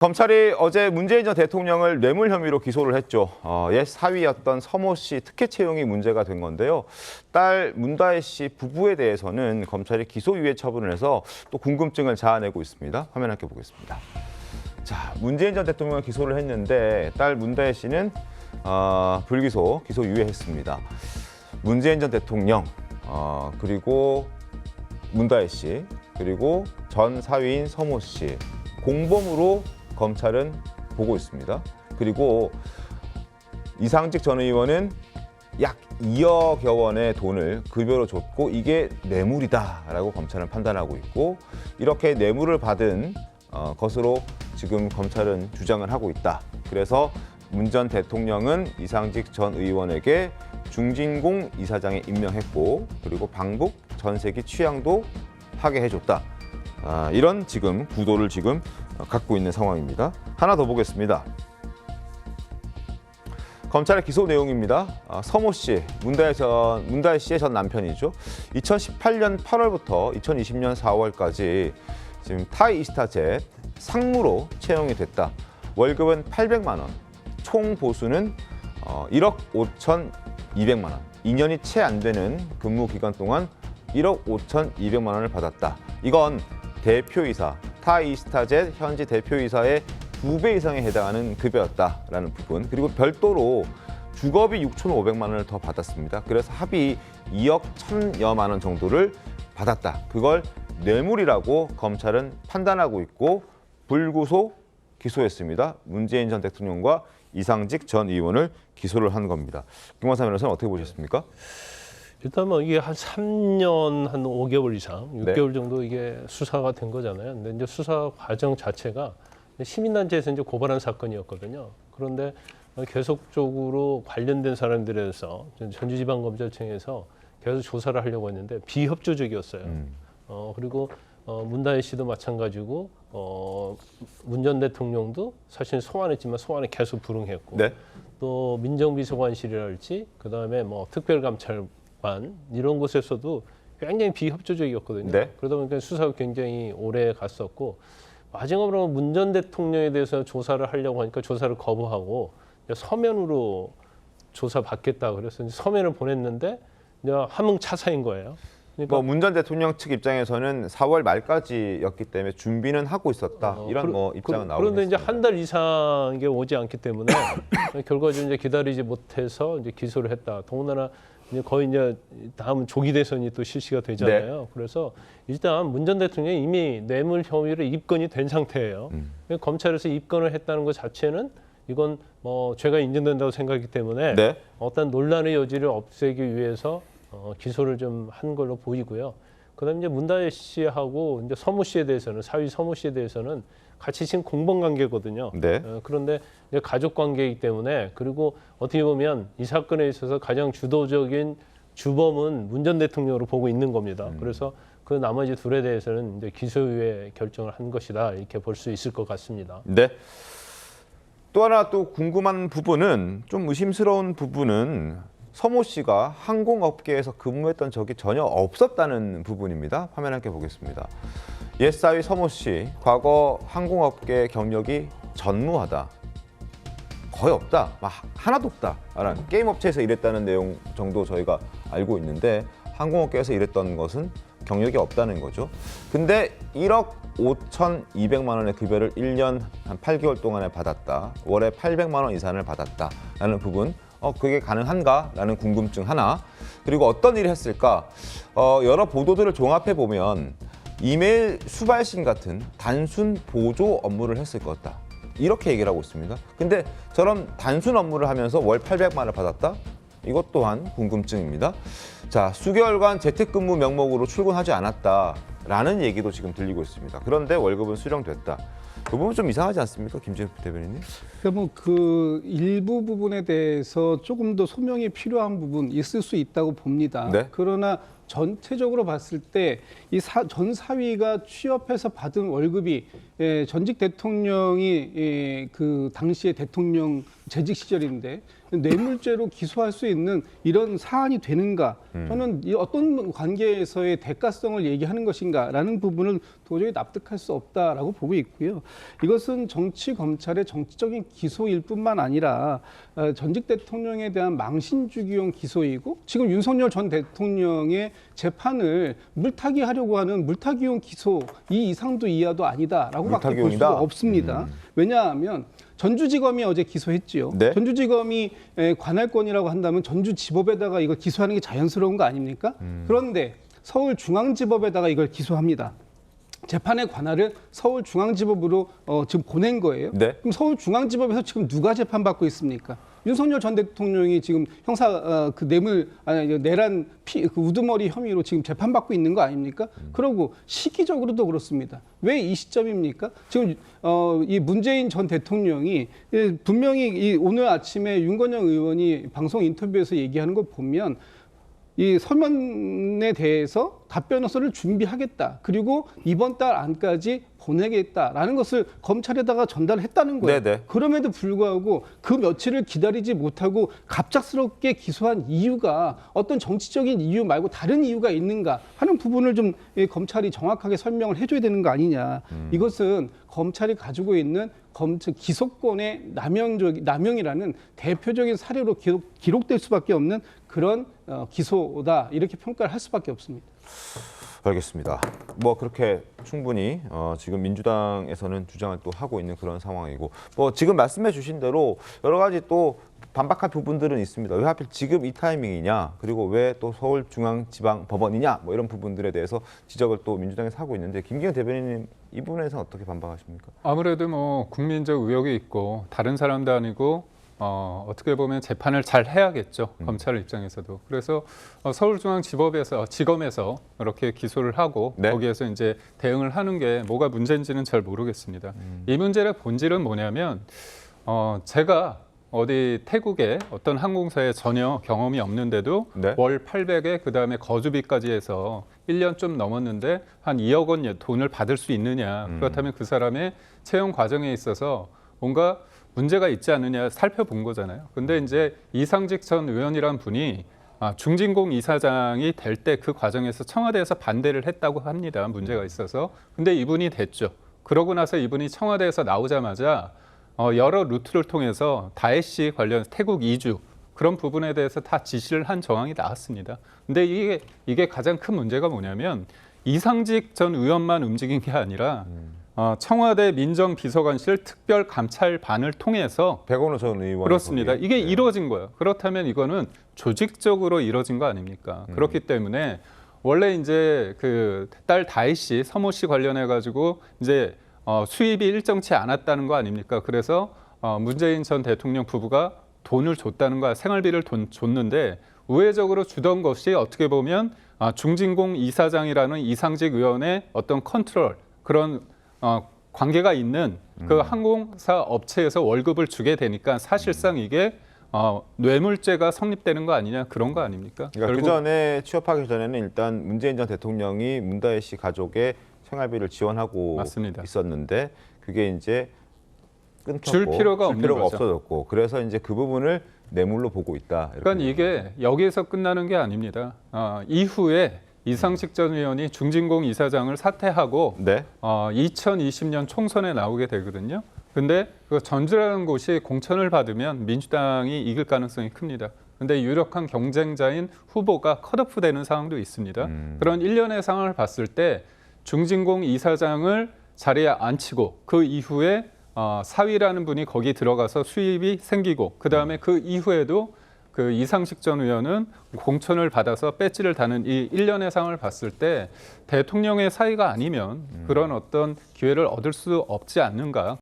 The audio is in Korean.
검찰이 어제 문재인 전 대통령을 뇌물 혐의로 기소를 했죠. 옛 사위였던 서모 씨 특혜 채용이 문제가 된 건데요. 딸 문다혜 씨 부부에 대해서는 검찰이 기소유예 처분을 해서 또 궁금증을 자아내고 있습니다. 화면 함께 보겠습니다. 자, 문재인 전 대통령을 기소를 했는데 딸 문다혜 씨는 불기소, 기소유예했습니다. 문재인 전 대통령, 그리고 문다혜 씨, 그리고 전 사위인 서모 씨, 공범으로 검찰은 보고 있습니다. 그리고 이상직 전 의원은 약 2억여 원의 돈을 급여로 줬고 이게 뇌물이다라고 검찰은 판단하고 있고 이렇게 뇌물을 받은 것으로 지금 검찰은 주장을 하고 있다. 그래서 문 전 대통령은 이상직 전 의원에게 중진공 이사장에 임명했고 그리고 방북 전세기 취향도 하게 해줬다. 이런 지금 구도를 지금 갖고 있는 상황입니다. 하나 더 보겠습니다. 검찰의 기소 내용입니다. 서모 씨, 문다혜 씨의 전 남편이죠. 2018년 8월부터 2020년 4월까지 지금 타이이스타젯 상무로 채용이 됐다. 월급은 800만 원, 총 보수는 1억 5,200만 원. 2년이 채 안 되는 근무 기간 동안 1억 5,200만 원을 받았다. 이건 대표이사, 타이이스타젯 현지 대표이사의 2배 이상에 해당하는 급여였다라는 부분. 그리고 별도로 주거비 6,500만 원을 더 받았습니다. 그래서 합의 2억 1,000여만 원 정도를 받았다. 그걸 뇌물이라고 검찰은 판단하고 있고 불구속 기소했습니다. 문재인 전 대통령과 이상직 전 의원을 기소를 한 겁니다. 김원삼 변호사는 어떻게 보셨습니까? 일단 뭐 이게 한 3년 한 5개월 이상, 6개월 네. 정도 이게 수사가 된 거잖아요. 근데 이제 수사 과정 자체가 시민단체에서 이제 고발한 사건이었거든요. 그런데 계속적으로 관련된 사람들에서 전주지방검찰청에서 계속 조사를 하려고 했는데 비협조적이었어요. 그리고 문다혜 씨도 마찬가지고 문 전 대통령도 사실 소환했지만 소환에 계속 불응했고 네. 또 민정비서관실이랄지 그다음에 뭐 특별감찰관 이런 곳에서도 굉장히 비협조적이었거든요. 네. 그러다 보니까 수사가 굉장히 오래 갔었고 마지막으로 문 전 대통령에 대해서 조사를 하려고 하니까 조사를 거부하고 서면으로 조사받겠다 그래서 서면을 보냈는데 이제 함흥차사인 거예요. 그러니까 문 전 대통령 측 입장에서는 4월 말까지였기 때문에 준비는 하고 있었다. 이런 입장은 나오고 있습니다. 그런데 이제 한 달 이상 이게 오지 않기 때문에 결과적으로 이제 기다리지 못해서 이제 기소를 했다. 더군다나 이제 거의 이제 다음 조기 대선이 또 실시가 되잖아요. 네. 그래서 일단 문 전 대통령이 이미 뇌물 혐의로 입건이 된 상태예요. 검찰에서 입건을 했다는 것 자체는 이건 뭐 죄가 인정된다고 생각하기 때문에 네. 어떤 논란의 여지를 없애기 위해서 기소를 좀 한 걸로 보이고요. 그다음에 이제 문다혜 씨하고 이제 서모 씨에 대해서는 사위 서모 씨에 대해서는 같이 지금 공범 관계거든요. 네. 그런데 이제 가족 관계이기 때문에 그리고 어떻게 보면 이 사건에 있어서 가장 주도적인 주범은 문 전 대통령으로 보고 있는 겁니다. 그래서 그 나머지 둘에 대해서는 이제 기소유예 결정을 한 것이다 이렇게 볼 수 있을 것 같습니다. 네. 또 하나 또 궁금한 부분은 좀 의심스러운 부분은 서모 씨가 항공업계에서 근무했던 적이 전혀 없었다는 부분입니다. 화면 함께 보겠습니다. 옛 사위 서모 씨, 과거 항공업계 경력이 전무하다. 거의 없다. 하나도 없다. 게임 업체에서 일했다는 내용 정도 저희가 알고 있는데 항공업계에서 일했던 것은 경력이 없다는 거죠. 근데 1억 5,200만 원의 급여를 1년 한 8개월 동안에 받았다. 월에 800만 원 이상을 받았다라는 부분. 그게 가능한가라는 궁금증 하나. 그리고 어떤 일을 했을까? 여러 보도들을 종합해 보면 이메일 수발신 같은 단순 보조 업무를 했을 것 같다. 이렇게 얘기를 하고 있습니다. 근데 저런 단순 업무를 하면서 월 800만 원을 받았다? 이것 또한 궁금증입니다. 자, 수개월간 재택근무 명목으로 출근하지 않았다라는 얘기도 지금 들리고 있습니다. 그런데 월급은 수령됐다. 그 부분 좀 이상하지 않습니까, 김재엽 대변인님? 그러면 그 일부 부분에 대해서 조금 더 소명이 필요한 부분 있을 수 있다고 봅니다. 네. 그러나 전체적으로 봤을 때 이 전 사위가 취업해서 받은 월급이 전직 대통령이 그 당시에 대통령 재직 시절인데 뇌물죄로 기소할 수 있는 이런 사안이 되는가? 저는 이 어떤 관계에서의 대가성을 얘기하는 것인가라는 부분을 도저히 납득할 수 없다라고 보고 있고요. 이것은 정치 검찰의 정치적인 기소일 뿐만 아니라 전직 대통령에 대한 망신주기용 기소이고 지금 윤석열 전 대통령의 재판을 물타기 하려고 하는 물타기용 기소 이 이상도 이하도 아니다라고밖에 볼 수가 없습니다. 왜냐하면 전주지검이 어제 기소했지요. 네. 전주지검이 관할권이라고 한다면 전주지법에다가 이걸 기소하는 게 자연스러운 거 아닙니까? 그런데 서울중앙지법에다가 이걸 기소합니다. 재판의 관할을 서울중앙지법으로 지금 보낸 거예요. 네. 그럼 서울중앙지법에서 지금 누가 재판받고 있습니까? 윤석열 전 대통령이 지금 형사 그 뇌물 내란 그 우두머리 혐의로 지금 재판받고 있는 거 아닙니까? 그러고 시기적으로도 그렇습니다. 왜 이 시점입니까? 지금 이 문재인 전 대통령이 분명히 오늘 아침에 윤건영 의원이 방송 인터뷰에서 얘기하는 거 보면 이 서면에 대해서 답변서를 준비하겠다. 그리고 이번 달 안까지 보내겠다라는 것을 검찰에다가 전달했다는 거예요. 네네. 그럼에도 불구하고 그 며칠을 기다리지 못하고 갑작스럽게 기소한 이유가 어떤 정치적인 이유 말고 다른 이유가 있는가 하는 부분을 좀 검찰이 정확하게 설명을 해줘야 되는 거 아니냐. 이것은 검찰이 가지고 있는 검찰 기소권의 남용이라는 대표적인 사례로 기록될 수밖에 없는 그런 기소다 이렇게 평가를 할 수밖에 없습니다. 알겠습니다. 뭐 그렇게 충분히 지금 민주당에서는 주장을 또 하고 있는 그런 상황이고 뭐 지금 말씀해 주신 대로 여러 가지 또 반박할 부분들은 있습니다. 왜 하필 지금 이 타이밍이냐 그리고 왜 또 서울중앙지방법원이냐 뭐 이런 부분들에 대해서 지적을 또 민주당에서 하고 있는데 김기현 대변인님 이 부분에서 어떻게 반박하십니까? 아무래도 뭐 국민적 의혹이 있고 다른 사람도 아니고 어떻게 보면 재판을 잘 해야겠죠. 검찰 입장에서도. 그래서 지검에서 이렇게 기소를 하고 네. 거기에서 이제 대응을 하는 게 뭐가 문제인지는 잘 모르겠습니다. 이 문제의 본질은 뭐냐면 제가 어디 태국의 어떤 항공사에 전혀 경험이 없는데도 네. 월 800에 그다음에 거주비까지 해서 1년 좀 넘었는데 한 2억 원 돈을 받을 수 있느냐. 그렇다면 그 사람의 채용 과정에 있어서 뭔가 문제가 있지 않느냐 살펴본 거잖아요. 근데 이제 이상직 전 의원이란 분이 중진공 이사장이 될 때 그 과정에서 청와대에서 반대를 했다고 합니다. 문제가 있어서. 근데 이분이 됐죠. 그러고 나서 이분이 청와대에서 나오자마자 여러 루트를 통해서 다에시 관련 태국 이주 그런 부분에 대해서 다 지시를 한 정황이 나왔습니다. 근데 이게 가장 큰 문제가 뭐냐면 이상직 전 의원만 움직인 게 아니라 청와대 민정비서관실 특별감찰반을 통해서 백원호 전 의원 그렇습니다. 이게 이루어진 거예요. 그렇다면 이거는 조직적으로 이루어진 거 아닙니까? 그렇기 때문에 원래 이제 그 딸 다희 씨, 서모 씨 관련해 가지고 이제 수입이 일정치 않았다는 거 아닙니까? 그래서 문재인 전 대통령 부부가 돈을 줬다는 거야. 생활비를 줬는데 우회적으로 주던 것이 어떻게 보면 중진공 이사장이라는 이상직 의원의 어떤 컨트롤 그런 관계가 있는 그 항공사 업체에서 월급을 주게 되니까 사실상 이게 뇌물죄가 성립되는 거 아니냐 그런 거 아닙니까? 그러니까 그 전에 취업하기 전에는 일단 문재인 전 대통령이 문다혜 씨 가족의 생활비를 지원하고 맞습니다. 있었는데 그게 이제 끊겼고 줄 필요가 없는 거죠. 없어졌고 그래서 이제 그 부분을 뇌물로 보고 있다. 이렇게 그러니까 이게 여기에서 끝나는 게 아닙니다. 이후에 이상식 전 의원이 중진공 이사장을 사퇴하고 네. 2020년 총선에 나오게 되거든요. 근데 그 전주라는 곳이 공천을 받으면 민주당이 이길 가능성이 큽니다. 근데 유력한 경쟁자인 후보가 컷오프되는 상황도 있습니다. 그런 일련의 상황을 봤을 때 중진공 이사장을 자리에 앉히고 그 이후에 사위라는 분이 거기 들어가서 수입이 생기고 그다음에 그 이후에도 그 이상식 전 의원은 공천을 받아서 배지를 다는 이 일련의 상황을 봤을 때 대통령의 사위가 아니면 그런 어떤 기회를 얻을 수 없지 않는가.